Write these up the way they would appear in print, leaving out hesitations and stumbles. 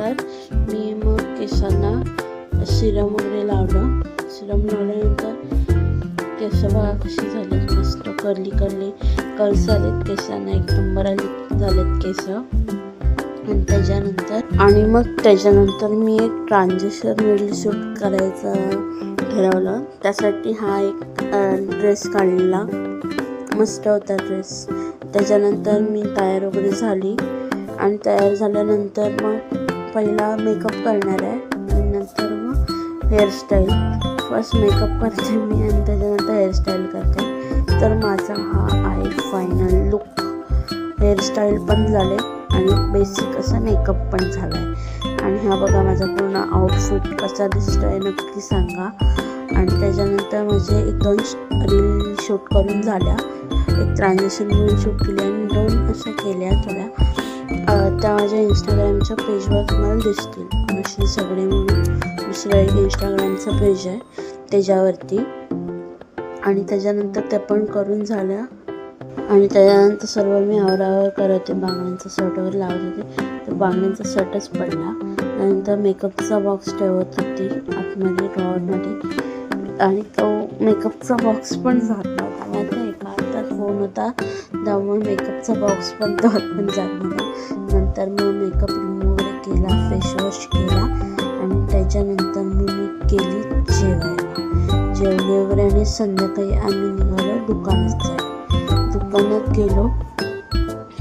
त्याच्यानंतर मी मग केसांना सिरम वगैरे लावलं. सिरम लावल्यानंतर केस बघा कशी झालीत, मस्त कर्ली कर्ल्स आलेत केसांना, एक नंबर झालेत केस. आणि मग त्याच्यानंतर मी एक ट्रान्झिशन व्हिडिओ शूट करायचं ठरवलं. त्यासाठी हा एक ड्रेस काढलेला, मस्त होता ड्रेस. त्याच्यानंतर मी तयार वगैरे झाली आणि तयार झाल्यानंतर मग पहिला मेकअप करणार आहे आणि नंतर मग हेअरस्टाईल. फर्स्ट मेकअप करते मी आणि त्याच्यानंतर हेअरस्टाईल करते. तर माझा हा आहे फायनल लुक. हेअरस्टाईल पण झाले आणि बेसिक असा मेकअप पण झाला आहे. आणि हा बघा माझा पूर्ण आउटफिट कसा दिसतो आहे नक्की सांगा. आणि त्याच्यानंतर माझे 1-2 रील शूट करून झाल्या. एक ट्रान्झिशन रील शूट केली आणि 2 अशा केल्या थोड्या. त्या माझ्या इंस्टाग्रामच्या पेजवर तुम्हाला दिसतील. अनुश्री सगळे म्हणून दुसरं एक इंस्टाग्रामचं पेज आहे त्याच्यावरती. आणि त्याच्यानंतर त्या पण करून झाल्या. आणि त्याच्यानंतर सर्व मी आवरावर करत होते. बांगड्यांचा शर्ट वगैरे लावत होते तर बांगड्यांचा शर्टच पडला. त्यानंतर मेकअपचा बॉक्स ठेवत होती आतमध्ये ड्रॉवरमध्ये आणि तो मेकअपचा बॉक्स पण जात नव्हता. माझ्या एका हातात फोन होता त्यामुळे मेकअपचा बॉक्स पण पण जात नव्हता. नंतर मग मेकअप रिमूव्ह वगैरे केला, फेसवॉश केला आणि त्याच्यानंतर मी गेली जेवायला. जेवले वगैरे आणि संध्याकाळी आम्ही निघालो दुकानात जायला. दुकानात गेलो,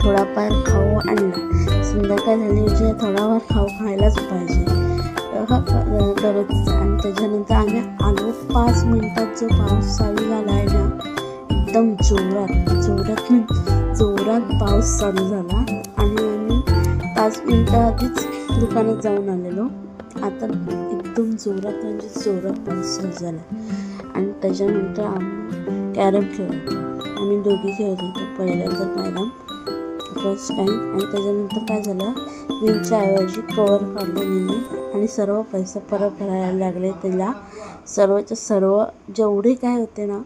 थोडाफार खाऊ आणला. संध्याकाळ झाली म्हणजे थोडाफार खाऊ खायलाच पाहिजे दररोज. आणि त्याच्यानंतर आम्ही आलो 5 मिनिटात जो पाऊस चालू झाला आहे ना, एकदम जोरात पाऊस चालू झाला. आणि आम्ही 5 मिनिटाआधीच दुकानात जाऊन आलेलो. आता एकदम जोरात पाऊस चालू झाला. आणि त्याच्यानंतर आम्ही कॅरम खेळत होतो. आम्ही दोघी खेळत होतो पहिल्यांदा फर्स्ट टाईम. आणि त्याच्यानंतर काय झालं, विनच्या ऐवजी कवर काढलं मी आणि सर्व पैसे परत भरायला लागले त्याला. सर्वच्या सर्व जेवढे काय होते ना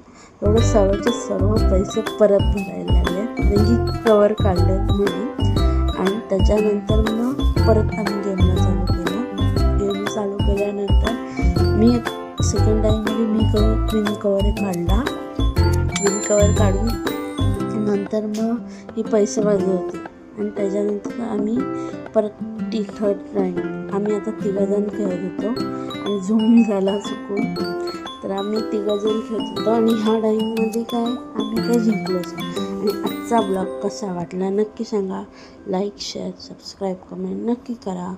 तेवढे सर्वचे सर्व पैसे परत भरायला लागले कारण की कवर काढलं म्हणून. आणि त्याच्यानंतर मग परत आम्ही गेम चालू केल्यानंतर मी सेकंड टाईममध्ये विन कवर काढला. विन कवर काढून नंतर मग ही पैसे वाजले होते. आणि त्याच्यानंतर आम्ही परत थर्ड टाईम आम्ही आता 3 जण खेळत होतो आणि झूम झाला चुकून. तर आम्ही 3 जण खेळत होतो आणि ह्या टाईममध्ये काय आम्ही काय जिंकलोच. आणि आजचा ब्लॉग कसा वाटला नक्की सांगा. लाईक, शेअर, सबस्क्राईब, कमेंट नक्की करा.